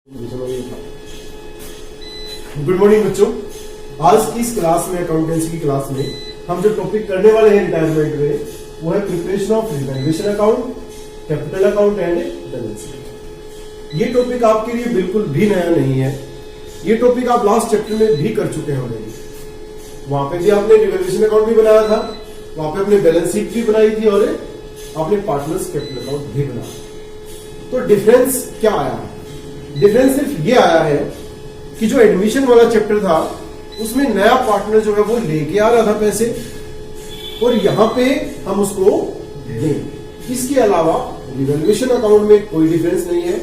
Good morning बच्चों। आज की इस क्लास में, अकाउंटेंसी की क्लास में, हम जो टॉपिक करने वाले हैं रिटायरमेंट में, वो है preparation of revaluation account, capital account and balance sheet. ये टॉपिक आपके लिए बिल्कुल भी नया नहीं है। ये टॉपिक आप लास्ट चैप्टर में भी कर चुके हैं ऑलरेडी। वहां पे भी आपने रिवैल्यूएशन अकाउंट भी बनाया था, वहां पे आपने बैलेंस शीट भी बनाई थी और आपने पार्टनर्स कैपिटल अकाउंट भी बनाया। तो डिफरेंस क्या आया है? डिफरेंस सिर्फ ये आया है कि जो एडमिशन वाला चैप्टर था उसमें नया पार्टनर जो है वो लेके आ रहा था पैसे, और यहां पे हम उसको देंगे। इसके अलावा रिवैल्यूएशन अकाउंट में कोई डिफरेंस नहीं है,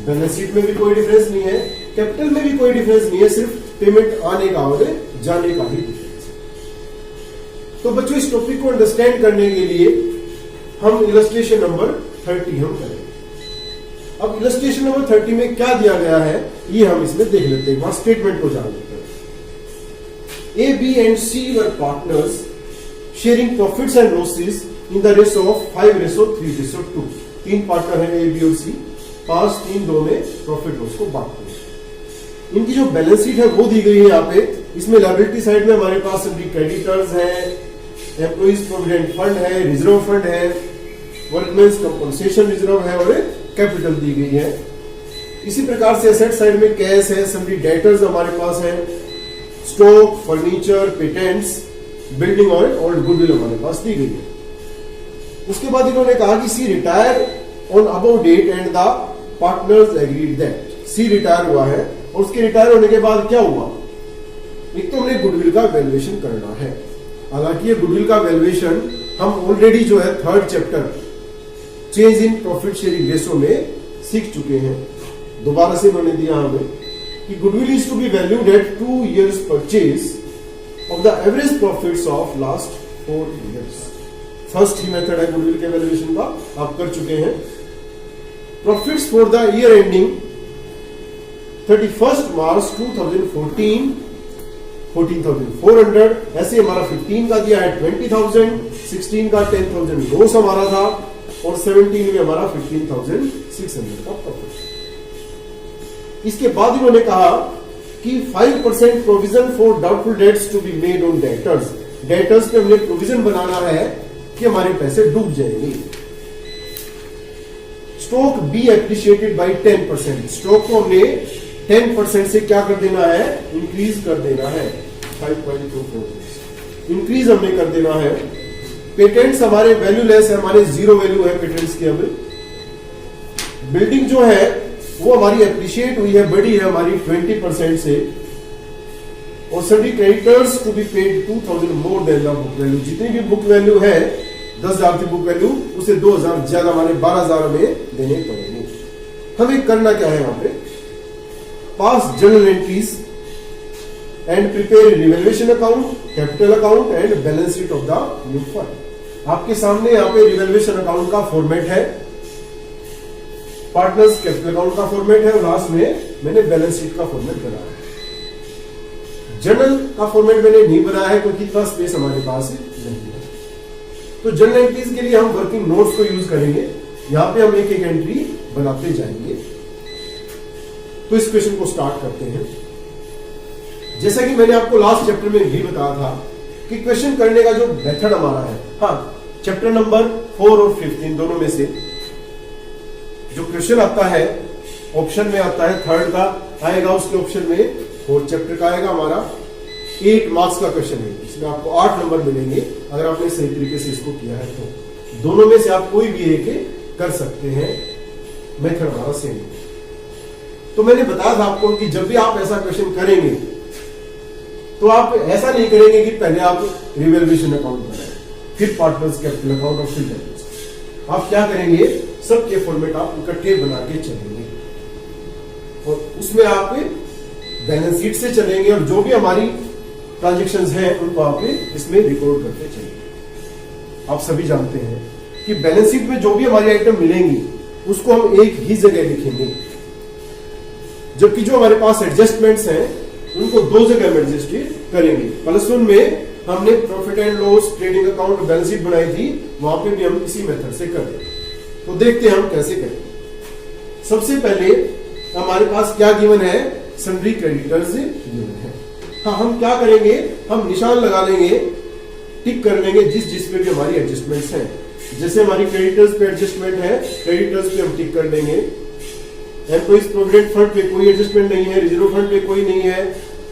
बैलेंस शीट में भी कोई डिफरेंस नहीं है, कैपिटल में भी कोई डिफरेंस नहीं है, सिर्फ पेमेंट आने का और जाने का ही डिफरेंस है। तो बच्चों, इस टॉपिक को अंडरस्टैंड करने के लिए हम इलस्ट्रेशन नंबर 30 हम करेंगे। अब इलस्ट्रेशन नंबर 30 में क्या दिया गया है ये हम इसमें देख लेते हैं, वहां स्टेटमेंट को जान लेते हैं। A, B and C were partners sharing profits and losses in the ratio of 5:3:2। तीन पार्टनर है ए, बी और सी, 5-3-2 में प्रॉफिट लॉस को बांटते हैं। इनकी जो बैलेंस शीट है वो दी गई है यहाँ पे। इसमें लायबिलिटी साइड में हमारे पास क्रेडिटर्स है, एम्प्लॉइज प्रोविडेंट फंड है, रिजर्व फंड है, वर्कमेंस कंपनसेशन रिजर्व है और कैपिटल दी गई है। इसी प्रकार से एसेट साइड में कैश है, सभी डेटर्स हमारे पास है, स्टॉक, फर्नीचर, पेटेंट्स, बिल्डिंग और ओल्ड गुडविल हमारे पास दी गई है। उसके बाद इन्होंने कहा कि C retire on above date and the partners agreed that. C retire हुआ है और उसके रिटायर होने के बाद क्या हुआ? एक तो हमने गुडविल का वैल्यूएशन करना है। हालांकि ये गुडविल का वैल्यूएशन हम ऑलरेडी जो है 3rd chapter change in profit sharing ratio में सीख चुके हैं। दोबारा से उन्होंने दिया हमें कि goodwill is to be valued at 2 years purchase of the average profits of last 4 years। First ही मेथड है गुडविल के वैल्यूएशन का, आप कर चुके हैं। Profits for the year ending 31st March 2014 14,400। ऐसे हमारा 15 का दिया है 20,000, 16 का 10,000 लॉस हमारा था और 17 में हमारा 15,600 का प्रॉफिट। इसके बाद इन्होंने कहा कि 5% provision for doubtful debts to be made on debtors. Debtors पे हमने प्रोविजन बनाना है कि हमारे पैसे डूब जाएंगे। Stock be appreciated by 10%। Stock को हमने 10% से क्या कर देना है? इंक्रीज कर देना है। 5.24 इंक्रीज हमने कर देना है। पेटेंट्स हमारे वैल्यूलेस है, हमारे 0 वैल्यू है पेटेंट्स की। अब बिल्डिंग जो है वो हमारी एप्रिशिएट हुई है, बड़ी है हमारी 20% से। और सभी creditors to be paid 2,000 more than the book value. जितनी भी बुक वैल्यू है 10,000 की बुक वैल्यू, उसे 2,000 ज्यादा हमारे 12,000 में देने पड़ेंगे। हमें करना क्या है? यहाँ पे पास journal entries and prepare revaluation account, capital account and balance sheet of the new fund. आपके सामने यहाँ पे रिवैल्यूएशन अकाउंट का फॉर्मेट है, पार्टनर्स कैपिटल अकाउंट का फॉर्मेट है और लास्ट में मैंने बैलेंस शीट का फॉर्मेट बनाया है। जर्नल का फॉर्मेट मैंने नहीं बनाया है क्योंकि इतना स्पेस हमारे पास नहीं है। तो जर्नल एंट्रीज के लिए हम वर्किंग नोट्स को यूज करेंगे। यहां पे हम एक एक एंट्री बनाते जाएंगे। तो इस क्वेश्चन को स्टार्ट करते हैं। जैसा कि मैंने आपको लास्ट चैप्टर में भी बताया था कि क्वेश्चन करने का जो मेथड हमारा है, हाँ, चैप्टर नंबर 4 और 15 दोनों में से जो क्वेश्चन आता है, ऑप्शन में आता है 3rd का आएगा, उसके ऑप्शन में 4th चैप्टर का आएगा हमारा। 8 मार्क्स का क्वेश्चन है, इसमें आपको 8 नंबर मिलेंगे अगर आपने सही तरीके से इसको किया है। तो दोनों में से आप कोई भी एक कर सकते हैं, मेथड हमारा सेम है। तो मैंने बताया था आपको कि जब भी आप ऐसा क्वेश्चन करेंगे तो आप ऐसा नहीं करेंगे कि पहले आप रिवैल्यूएशन अकाउंट बनाएं, फिर पार्टनर्स कैपिटल अकाउंट और फिर बैलेंस। आप क्या करेंगे? सबके फॉर्मेट आप इकट्ठे बना के चलेंगे और उसमें आप बैलेंस शीट से चलेंगे और जो भी हमारी ट्रांजेक्शंस हैं उनको आप इसमें रिकॉर्ड करते चलेंगे। आप सभी जानते हैं कि बैलेंस शीट में जो भी हमारी आइटम मिलेंगी उसको हम एक ही जगह लिखेंगे, जबकि जो हमारे पास एडजस्टमेंट्स हैं उनको 2 जगह में एडजस्ट करेंगे। +1 में हमने profit and loss, trading account, balance sheet बनाई थी, वहां पे भी हम इसी मेथड से करें। तो देखते हैं हम कैसे करें। सबसे पहले हमारे पास क्या गिवन है, सन्ड्री क्रेडिटर्स गिवन है। हाँ, हम क्या करेंगे, हम निशान लगा लेंगे, टिक कर लेंगे जिस पे भी हमारी एडजस्टमेंट्स हैं। जैसे हमारी क्रेडिटर्स पे एडजस्टमेंट है, क्रेडिटर्स पे हम टिक कर देंगे। एम्प्लॉइज प्रोविडेंट फंड पे कोई एडजस्टमेंट नहीं है, रिजर्व फंड पे कोई नहीं है,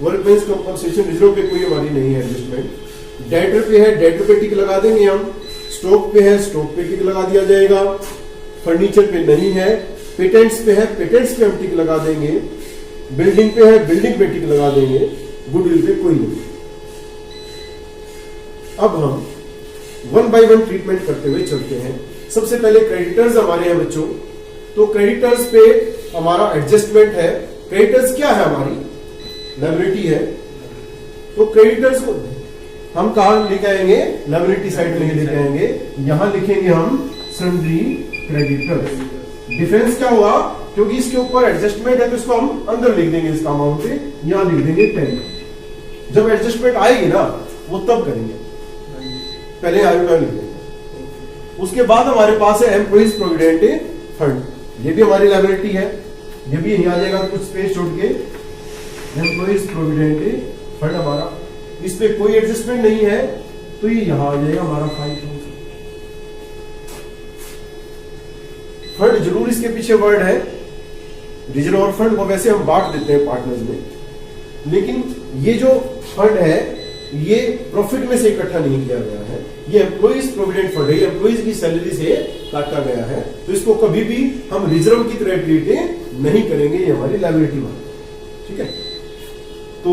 वर्कमेंस कंपनसेशन रिजर्व पे कोई हमारी नहीं है एडजस्टमेंट। डेटर पे है, डेटर पे टिक लगा देंगे हम। स्टॉक पे है, स्टॉक पे टिक लगा दिया जाएगा। फर्नीचर पे नहीं है। पेटेंट्स पे है, पेटेंट्स पे हम टिक लगा देंगे। बिल्डिंग पे है, बिल्डिंग पे टिक लगा देंगे। गुडविल पे कोई नहीं। अब हम 1 बाय 1 ट्रीटमेंट करते हुए चलते हैं। सबसे पहले क्रेडिटर्स हमारे हैं बच्चों, तो क्रेडिटर्स पे हमारा एडजस्टमेंट है। क्रेडिटर्स क्या है, हमारी लायबिलिटी है। तो क्रेडिटर्स को हम कहां लेके आएंगे, लायबिलिटी साइड में लेके आएंगे। यहां लिखेंगे हम सन्ड्री क्रेडिटर्स। डिफरेंस क्या हुआ, क्योंकि इसके ऊपर एडजस्टमेंट है तो इसको हम अंदर लिख देंगे, इसका अमाउंट यहां लिख देंगे 10। जब एडजस्टमेंट आएगी ना वो तब करेंगे, पहले आयोटा लिख देंगे। उसके बाद हमारे पास है एम्प्लॉइज प्रोविडेंट फंड, ये भी हमारी लायबिलिटी है, ये भी यहीं आ जाएगा कुछ स्पेस छोड़ के। एम्प्लॉइज प्रोविडेंट फंड हमारा, इस पे कोई एडजस्टमेंट नहीं है तो ये यहां आ जाएगा हमारा 5000। फंड जरूर इसके पीछे वर्ड है, रिजर्व और फंड को वैसे हम बांट देते हैं पार्टनर्स में, लेकिन ये जो फंड है ये प्रॉफिट में से इकट्ठा नहीं किया गया है, ये एम्प्लॉइज प्रोविडेंट फंड है, एम्प्लॉइज की सैलरी से काटा गया है, तो इसको कभी भी हम रिजर्व की तरह ट्रीट नहीं करेंगे, ये हमारी लायबिलिटी बनेगी। ठीक है, तो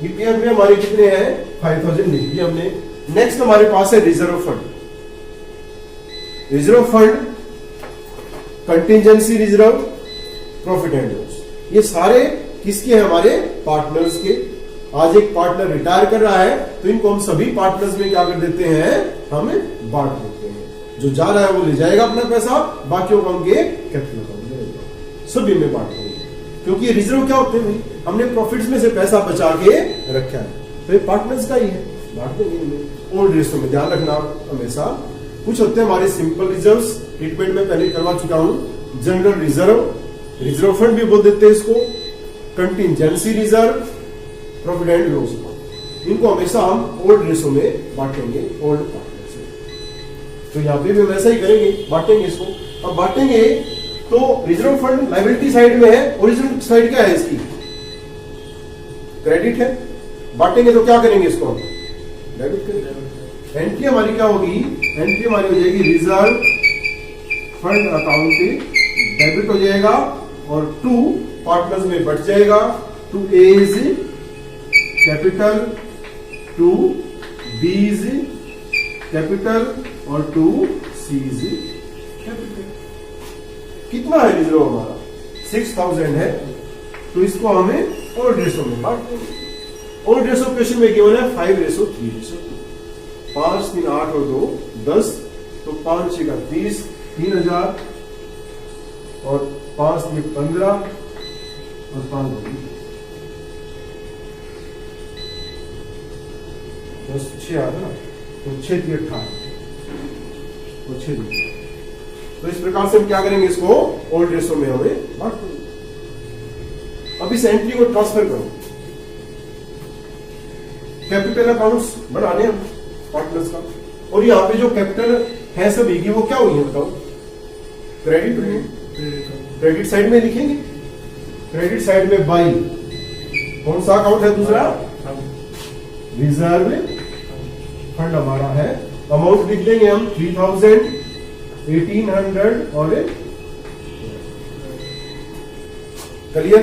ईपीएफ में हमारे कितने हैं, 5000 लिख दिया हमने। नेक्स्ट हमारे पास है reserve fund. Reserve fund, contingency reserve, profit and loss, ये सारे किसके हैं, हमारे पार्टनर्स के। आज एक पार्टनर रिटायर कर रहा है तो इनको हम सभी पार्टनर्स में क्या कर देते हैं, हम बांट देते हैं। जो जा रहा है वो ले जाएगा अपना पैसा, बाकियों को उनके कैपिटल अकाउंट में सभी में बांट देंगे, क्योंकि ये रिजर्व क्या होते हैं भाई, हमने प्रॉफिट्स में से पैसा बचा के रखा है, तो ये पार्टनर्स का ही है, बांट देंगे। ओल्ड रेशो में ध्यान रखना हमेशा, कुछ होते हैं हमारे सिंपल रिजर्व्स, ट्रीटमेंट में पहले करवा चुका हूं। जनरल रिजर्व, रिजर्व फंड भी बोल देते हैं इसको, contingency reserve, profit and loss, इनको हमेशा हम ओल्ड रेशो में बांटेंगे, ओल्ड पार्टनर से। तो यहां पे भी वैसा ही करेंगे, बांटेंगे इसको। अब बांटेंगे तो रिजर्व फंड लायबिलिटी साइड में है, ओरिजिनल साइड क्या है इसकी, क्रेडिट है। बांटेंगे तो क्या करेंगे, इसको डेबिट करेंगे। एंट्री हमारी क्या होगी, एंट्री हमारी हो जाएगी रिजर्व फंड अकाउंट, डेबिट हो जाएगा और 2 पार्टनर्स में बट जाएगा। 2 A's कैपिटल, 2 B's कैपिटल और 2 C's कैपिटल। कितना है रिजर्व हमारा, 6000 है, तो इसको हमें ओल्ड रेशो में बांट देंगे। ओल्ड रेशो क्वेश्चन में गिवन है 5:3:2, 5 3 8 और 2 10, तो 5 6 30, 3000 और 5 3 15 और 5 2 10 6 आ रहा, तो 6 3 18 और 6 2। तो इस प्रकार से हम क्या करेंगे, इसको ओल्ड रेशो में हमें बांट देंगे। अब इस एंट्री को ट्रांसफर करो, कैपिटल अकाउंट्स बनाने हम पार्टनर्स का, और यहाँ पे जो कैपिटल है सभी की वो क्या हुई है बताओ, क्रेडिट हुई है। क्रेडिट साइड में लिखेंगे, क्रेडिट साइड में बाई कौन सा अकाउंट है, दूसरा रिजर्व फंड हमारा है। अमाउंट लिख देंगे हम 3000, 1800 और क्लियर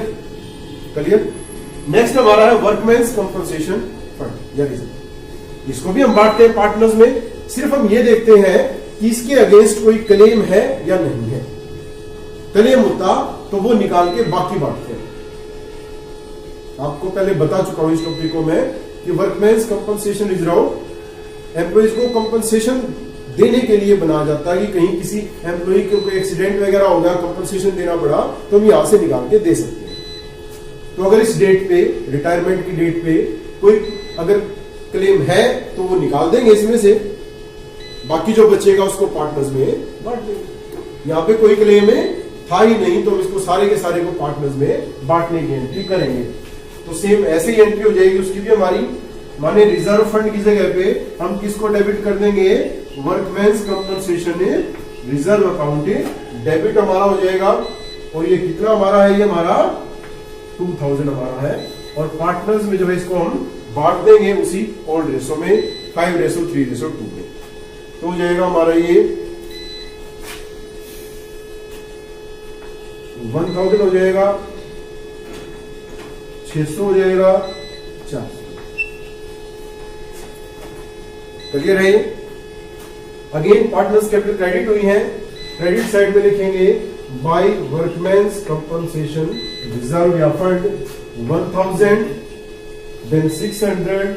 क्लियर। नेक्स्ट हमारा है वर्कमेंस कंपनसेशन फंड या रिजर्व, इसको भी हम बांटते हैं पार्टनर्स में। सिर्फ हम ये देखते हैं कि इसके अगेंस्ट कोई क्लेम है या नहीं है, क्लेम होता तो वो निकाल के बाकी बांटते हैं। आपको पहले बता चुका हूं इस टॉपिक को मैं कि वर्कमेंस कंपनसेशन रिजर्व एम्प्लॉइज को कंपनसेशन देने के लिए बनाया जाता है कि कहीं किसी एम्प्लॉय को कोई एक्सीडेंट वगैरह हो गया, कंपनसेशन देना पड़ा, तो हम यहां से निकाल के दे सकते हैं। तो अगर इस डेट पे, रिटायरमेंट की डेट पे कोई अगर क्लेम है तो वो निकाल देंगे इसमें से, बाकी जो बचेगा उसको पार्टनर्स में बांट देंगे। यहां पे कोई क्लेम था ही नहीं तो हम इसको सारे के सारे को पार्टनर्स में बांटने की एंट्री करेंगे। तो सेम ऐसे ही एंट्री हो जाएगी उसकी भी हमारी, माने रिजर्व फंड की जगह पे हम किसको डेबिट कर देंगे, वर्कमैन्स कंपनसेशन रिजर्व अकाउंट डेबिट हमारा हो जाएगा। और ये कितना हमारा है, ये हमारा 2000 हमारा है। और पार्टनर्स में जो है इसको हम बांट देंगे उसी ओल्ड रेशो में 5:3:2 में। तो हो जाएगा हमारा ये 1000 हो जाएगा, 600 हो जाएगा, 400। क्लियर है? अगेन पार्टनर्स कैपिटल क्रेडिट हुई है, क्रेडिट साइड में लिखेंगे बाय वर्कमैन्स कंपनसेशन रिजर्व या फंड 1000, देन 600,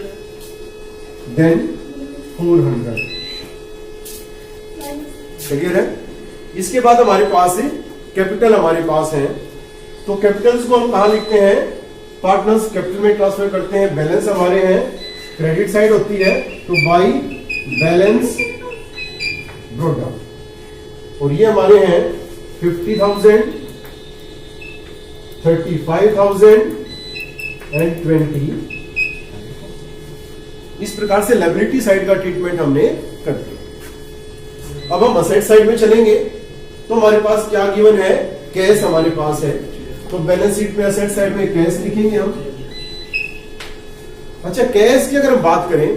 देन 400। क्लियर है? इसके बाद हमारे पास कैपिटल हमारे पास है। तो कैपिटल्स को हम कहां लिखते हैं, पार्टनर्स कैपिटल में ट्रांसफर करते हैं। बैलेंस हमारे हैं, क्रेडिट साइड होती है तो बाई बैलेंस ब्रॉट डाउन। और ये हमारे हैं 50,000, 35,000 एंड 20। इस प्रकार से लायबिलिटी साइड का ट्रीटमेंट हमने कर दिया। अब हम असेट साइड में चलेंगे तो हमारे पास क्या गिवन है, कैश हमारे पास है। तो बैलेंस शीट में असेट साइड में कैश लिखेंगे हम। अच्छा, कैश की अगर हम बात करें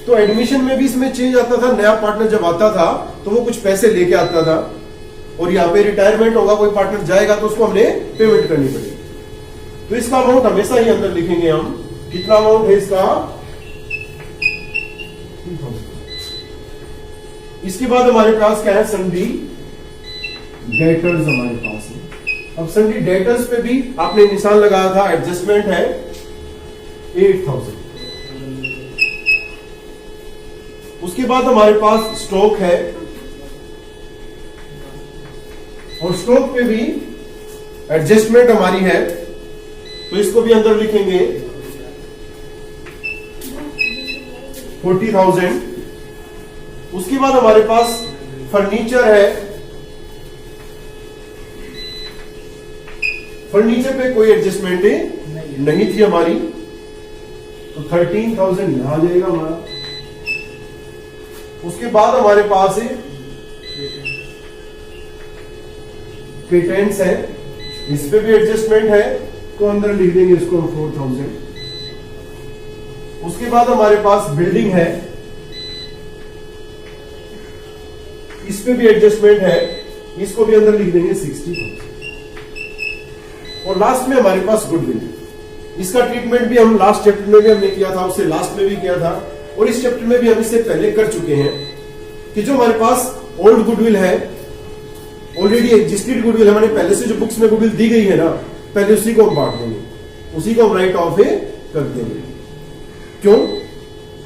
तो एडमिशन में भी इसमें चेंज आता था। नया पार्टनर जब आता था तो वो कुछ पैसे लेके आता था, और यहाँ पे रिटायरमेंट होगा, कोई पार्टनर जाएगा तो उसको हमने पेमेंट करनी पड़ेगी। तो इसका अमाउंट हमेशा ही अंदर लिखेंगे हम। कितना अमाउंट है इसका, 2000। इसके बाद हमारे पास क्या है, सन्डी डेटर्स हमारे पास है। अब सन्डी डेटर्स पे भी आपने निशान लगाया था, एडजस्टमेंट है 8000। उसके बाद हमारे पास स्टॉक है, और स्टॉक पे भी एडजस्टमेंट हमारी है तो इसको भी अंदर लिखेंगे 40,000। उसके बाद हमारे पास फर्नीचर है, फर्नीचर पे कोई एडजस्टमेंट नहीं थी हमारी तो 13,000 यहां आ जाएगा हमारा। उसके बाद हमारे पास पेटेंट्स है, इस पे भी एडजस्टमेंट है तो अंदर लिख देंगे इसको 4,000। उसके बाद हमारे पास बिल्डिंग है, इस पे भी एडजस्टमेंट है, इसको भी अंदर लिख देंगे 60,000। और लास्ट में हमारे पास गुडविल है। इसका ट्रीटमेंट भी हम लास्ट चैप्टर में भी हमने किया था, उससे लास्ट में भी किया था, और इस चैप्टर में भी हम इससे पहले कर चुके हैं कि जो हमारे पास ओल्ड गुडविल है, ऑलरेडी एग्जिस्टेड गुडविल, हमारे पहले से जो बुक्स में गुडविल दी गई है ना, पहले उसी को हम बांट देंगे, उसी को हम राइट ऑफ कर देंगे। क्यों?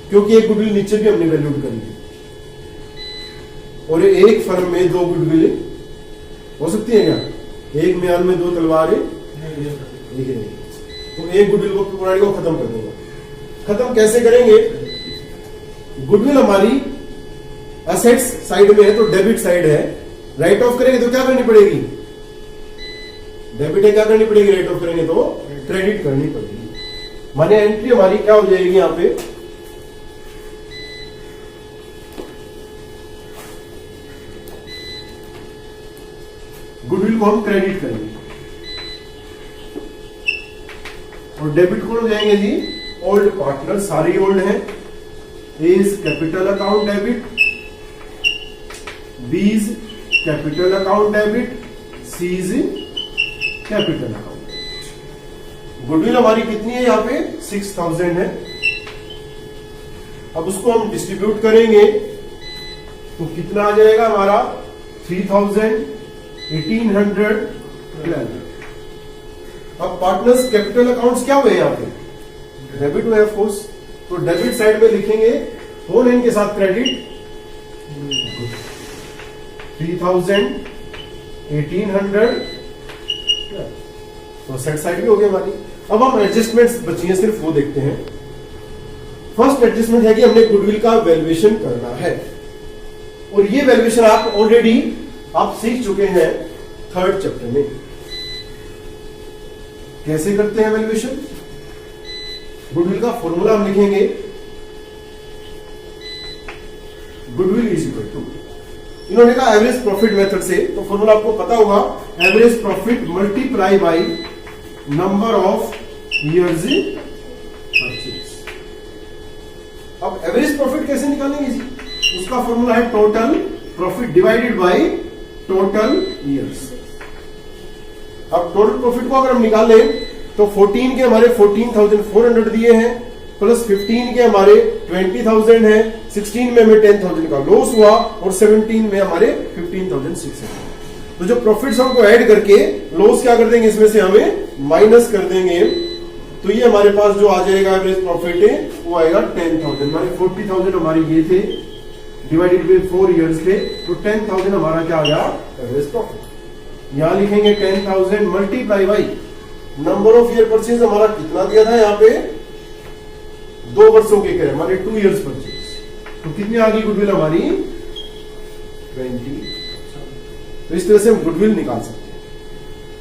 क्योंकि एक गुडविल नीचे भी हमने वैल्यूड करेंगे, और एक फर्म में 2 गुडविल हो सकती है क्या? एक म्यान में 2 तलवारें नहीं। तो एक गुडविल को पुरानी को खत्म कर देंगे। खत्म कैसे करेंगे? गुडविल हमारी असेट्स साइड में है तो डेबिट साइड है, राइट ऑफ करेंगे तो क्या करनी पड़ेगी? डेबिट है, क्या करनी पड़ेगी? राइट ऑफ करेंगे तो क्रेडिट करनी पड़ेगी। माने एंट्री हमारी क्या हो जाएगी यहां पे, गुडविल को हम क्रेडिट करेंगे, और डेबिट कौन हो जाएंगे जी? ओल्ड पार्टनर, सारे ओल्ड हैं। Is capital account debit, B's capital account debit, seize capital account. Goodwill हमारी कितनी है यहाँ पे? 6,000 है। अब उसको हम डिस्ट्रीब्यूट करेंगे तो कितना आ जाएगा हमारा? 3,000, 1,800, 1,200। अब पार्टनर्स कैपिटल अकाउंट्स क्या हुए यहाँ पे? डेबिट हुए ऑफ कोर्स। तो डेबिट साइड में लिखेंगे होल हैंड के साथ क्रेडिट 3,000, 1,800। तो सेट साइड भी हो गई हमारी। अब हम एडजस्टमेंट्स बची हैं, सिर्फ वो देखते हैं। फर्स्ट एडजस्टमेंट है कि हमने गुडविल का वैल्यूएशन करना है, और ये वैल्यूएशन आप ऑलरेडी सीख चुके हैं थर्ड चैप्टर में। कैसे करते हैं वैल्यूएशन? गुडविल का फॉर्मूला हम लिखेंगे, गुडविल इज इक्वल टू, इन्होंने कहा एवरेज प्रॉफिट मेथड से, तो फॉर्मूला आपको पता होगा, average profit multiply by number of years purchase. अब एवरेज प्रॉफिट कैसे निकालेंगे जी? उसका फॉर्मूला है total profit divided by total years. अब टोटल प्रॉफिट को अगर हम निकाल लें तो 14 के हमारे 14,400 दिए हैं, प्लस 15 के हमारे 20,000 है, 16 में हमें 10,000 का लॉस हुआ और 17 में हमारे 15,600। तो जो प्रॉफिट्स हमको ऐड करके लॉस क्या कर देंगे, इसमें से हमें माइनस कर देंगे, तो ये हमारे पास जो आ जाएगा एवरेज प्रॉफिट है वो आएगा 10,000। हमारे 40,000 हमारे ये थे, डिवाइडेड बाय 4 इयर्स थे, तो 10,000 हमारा क्या आ गया एवरेज प्रॉफिट। यहां लिखेंगे 10,000 multiply by number of year purchase हमारा कितना दिया था यहाँ पे, 2 वर्षों के करे हमारे 2 इयर्स परचेज, तो कितनी आ गई गुडविल हमारी 20। तो इस तरह से हम गुडविल निकाल सकते हैं।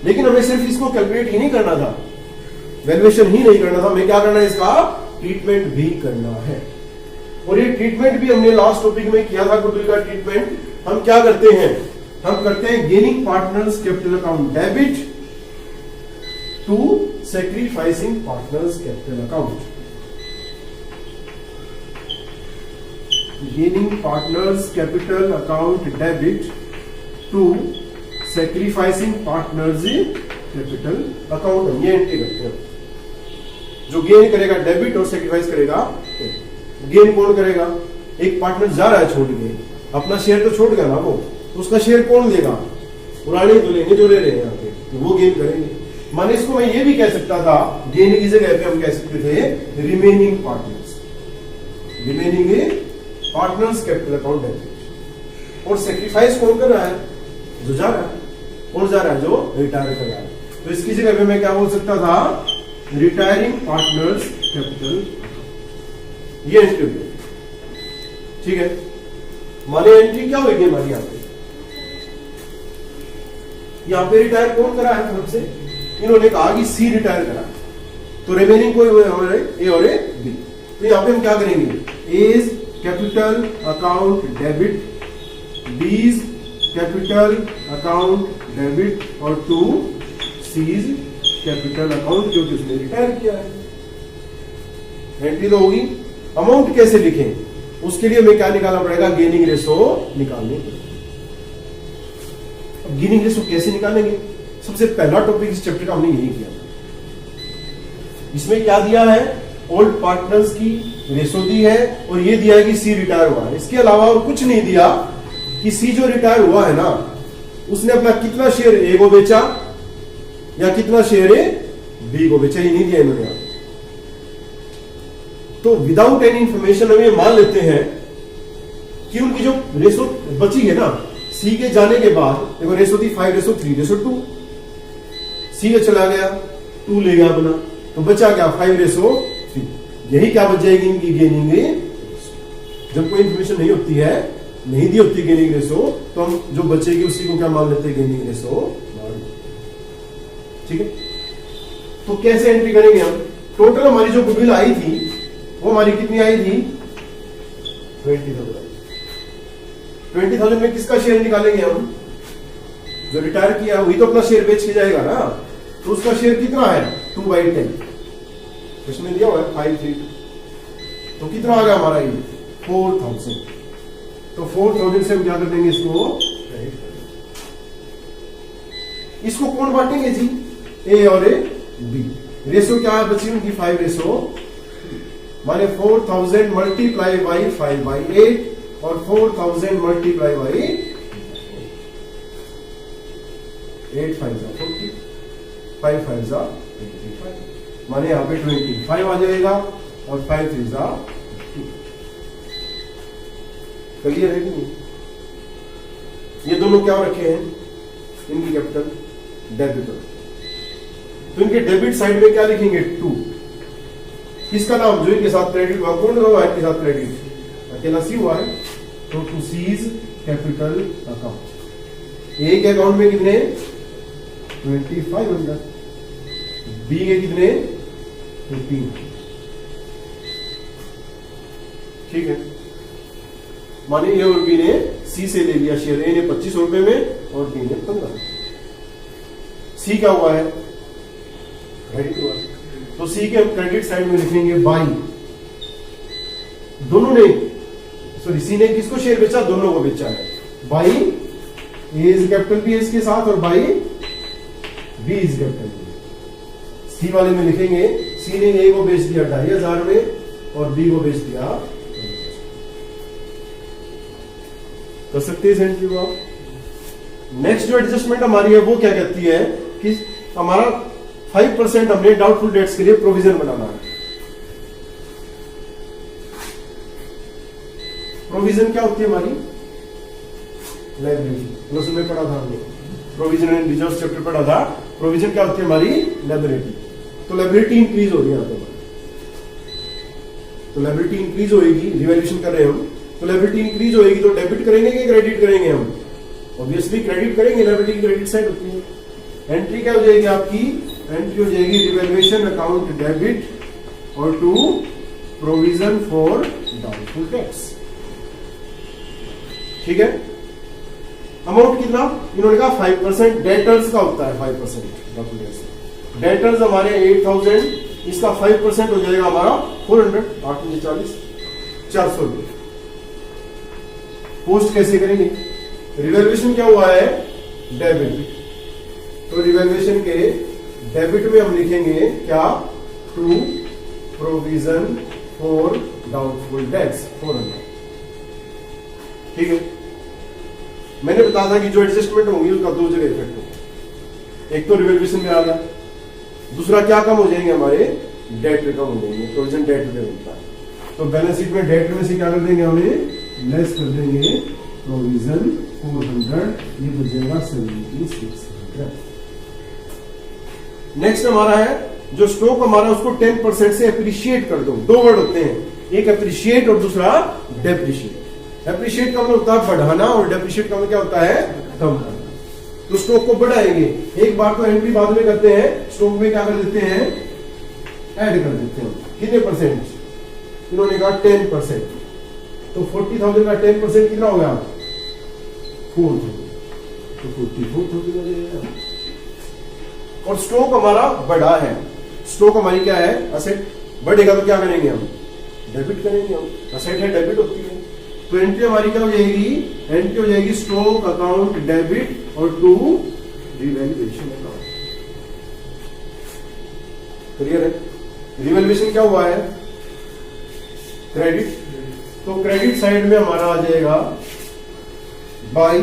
लेकिन हमें सिर्फ इसको कैलकुलेट ही नहीं करना था, वैल्यूएशन ही नहीं करना था, हमें क्या करना है, इसका ट्रीटमेंट भी करना है। और ये ट्रीटमेंट भी हमने लास्ट टॉपिक में किया था, गुडविल का ट्रीटमेंट। हम क्या करते हैं, हम करते हैं gaining partners capital account debit to sacrificing partners capital account. Gaining partners capital account debit to sacrificing partners capital account, हम ये एंट्री करते हैं। जो गेन करेगा डेबिट और सैक्रिफाइस करेगा, गेन कौन करेगा, एक पार्टनर जा रहा है छोड़ के, अपना शेयर तो छोड़ गया ना वो, उसका शेयर कौन लेगा, पुराने तो लेंगे जो ले रहे हैं यहाँ पे, तो वो गेन करेंगे। माने इसको मैं ये भी कह सकता था, गेन की जगह पे हम कह सकते थे remaining partners, remaining partners capital account debit. और सैक्रिफाइस कौन कर रहा है, जो जा रहा है, कौन जा रहा है, जो रिटायर कर रहा है, तो इसकी जगह पे मैं क्या बोल सकता था, रिटायरिंग पार्टनर्स कैपिटल अकाउंट। ये एंट्री हुई, ठीक है। माने एंट्री क्या होगी हमारी, यहाँ पे रिटायर कौन करा है तरफ से, इन्होंने कहा कि सी रिटायर करा, तो रिमेनिंग कोई हमारे ए और ए बी। तो यहाँ पे हम क्या करेंगे, A's capital account debit, B's capital account debit और टू सीज कैपिटल अकाउंट, क्योंकि उसने रिटायर किया है। एंट्री तो होगी। अमाउंट कैसे लिखें, उसके लिए हमें क्या निकालना पड़ेगा, गेनिंग रेशो निकालनी पड़ेगी। अब गेनिंग रेशो कैसे निकालेंगे, सबसे पहला टॉपिक इस चैप्टर का हमने यही किया था। इसमें क्या दिया है, ओल्ड पार्टनर्स की रेशो दी है और ये दिया है कि सी रिटायर हुआ है। इसके अलावा और कुछ नहीं दिया कि सी जो रिटायर हुआ है ना, उसने अपना कितना शेयर ए को बेचा या कितना शेयर ए बी को बेचा, ये नहीं दिया इन्होंने। तो विदाउट एनी इंफॉर्मेशन हम ये मान लेते हैं कि उनकी जो रेशो बची है ना, सी के जाने के बाद, देखो रेशो थी 5:3:2, सी के चला गया, 2 ले गया अपना, तो बचा क्या 5:3। यही क्या बच जाएगी इनकी गेनिंग। जब कोई इंफॉर्मेशन नहीं होती है, नहीं दी होती गेनिंग रेशो, तो हम जो बचेगी उसी को क्या मान लेते हैं, गेनिंग रेशो। ठीक है, तो कैसे एंट्री करेंगे हम, टोटल हमारी जो गुडविल आई थी वो हमारी कितनी आई थी, 20,000। 20,000 में किसका शेयर निकालेंगे हम, जो रिटायर किया वही तो अपना शेयर बेच के जाएगा ना, तो उसका शेयर कितना है 2/10, इसमें दिया हुआ है 532, तो कितना आ गया हमारा ये 4,000। तो 4,000 से हम क्या कर देंगे, इसको कौन बांटेंगे जी, ए और ए बी। रेशो क्या है बची उनकी 5:3, माने 4,000 मल्टीप्लाई बाई 5/8 और 4,000 मल्टीप्लाई बाई 8 5 40, 5 5 25, माने यहाँ पे 25 आ जाएगा और 5 3 क्लियर है कि नहीं। ये दोनों क्या रखे हैं, इनकी कैपिटल डेबिटर, तो इनके डेबिट साइड में क्या लिखेंगे 2, किसका नाम, जो इनके साथ क्रेडिट हुआ, कौन हुआ इनके साथ क्रेडिट, अकेला सी हुआ है, तो टू सीज कैपिटल अकाउंट। एक अकाउंट में कितने 2500, बी के कितने 15। ठीक है, माने ए और बी ने सी से ले लिया शेयर, ए ने 2500 रुपए में और बी ने 15। सी क्या हुआ है, क्रेडिट हुआ है, तो सी के क्रेडिट साइड में लिखेंगे बाई, दोनों ने, सॉरी सी ने किसको शेयर बेचा, दोनों को बेचा है, by A is capital B इसके साथ और by B is capital B. C वाले में लिखेंगे सी ने ए को बेच दिया 2500 में और बी को बेच दिया, कर सकते हैं एंट्री को आप। नेक्स्ट जो एडजस्टमेंट हमारी है वो क्या कहती है कि हमारा 5% हमने डाउटफुल डेट्स के लिए प्रोविजन बनाना है। प्रोविजन क्या होती है हमारी, लायबिलिटी, प्लस में पढ़ा था हमने, प्रोविजन एंड रिजर्व चैप्टर पढ़ा था। प्रोविजन क्या होती है हमारी, लायबिलिटी। तो लायबिलिटी इंक्रीज हो रही है यहाँ पे, तो लायबिलिटी इंक्रीज होएगी, रिवैल्यूएशन कर रहे हैं हम, तो लायबिलिटी इंक्रीज होएगी तो डेबिट करेंगे कि क्रेडिट करेंगे हम, ऑब्वियसली क्रेडिट करेंगे, लायबिलिटी की क्रेडिट साइड होती है। एंट्री क्या हो जाएगी आपकी, एंट्री हो जाएगी रिवैल्यूएशन अकाउंट डेबिट और to provision for doubtful debts. ठीक है, अमाउंट कितना, इन्होंने कहा 5%, डेटर्स का होता है 5%, डेटर्स हमारे 8000, इसका 5% हो जाएगा हमारा 400, 840, 400 रुपए। पोस्ट कैसे करेंगे, रिवैल्यूएशन क्या हुआ है, डेबिट, तो रिवैल्यूएशन के डेबिट में हम लिखेंगे क्या, to provision for doubtful debts 400। ठीक है, मैंने बताया था कि जो एडजस्टमेंट होंगी उसका दो जगह इफेक्ट होगा, एक तो रिवैल्यूएशन में आ गया, दूसरा क्या कम हो जाएंगे हमारे, डेट कम हो जाएंगे, प्रोविजन डेट में बनता है, तो बैलेंस शीट में डेट में से क्या कर देंगे हमें, लेस कर देंगे प्रोविजन 400, ये बच जाएगा 7600। नेक्स्ट हमारा है जो स्टॉक हमारा, उसको 10% से एप्रिशिएट कर दो। दो वर्ड होते हैं, एक एप्रिशिएट और दूसरा डेप्रिशिएट। एप्रिशिएट का मतलब होता है बढ़ाना और डेप्रिशिएट का मतलब क्या होता है, कम करना। तो स्टॉक को बढ़ाएंगे, एक बार तो एंट्री बाद में करते हैं, स्टॉक में क्या कर देते हैं, ऐड कर देते हैं, कितने परसेंट, इन्होंने कहा 10%, तो 40,000 का 10% कितना हो गया, 4,000, तो 44,000 हो जाएगा। और स्टॉक हमारा बढ़ा है, स्टॉक हमारी क्या है, असेट, बढ़ेगा तो क्या करेंगे हम, डेबिट करेंगे हम, असेट है डेबिट होती है, तो एंट्री हमारी क्या हो जाएगी, एंट्री हो जाएगी स्टॉक अकाउंट डेबिट और टू रिवैल्यूएशन अकाउंट। क्लियर है, रिवैल्यूएशन क्या हुआ है, क्रेडिट, तो क्रेडिट साइड में हमारा आ जाएगा बाई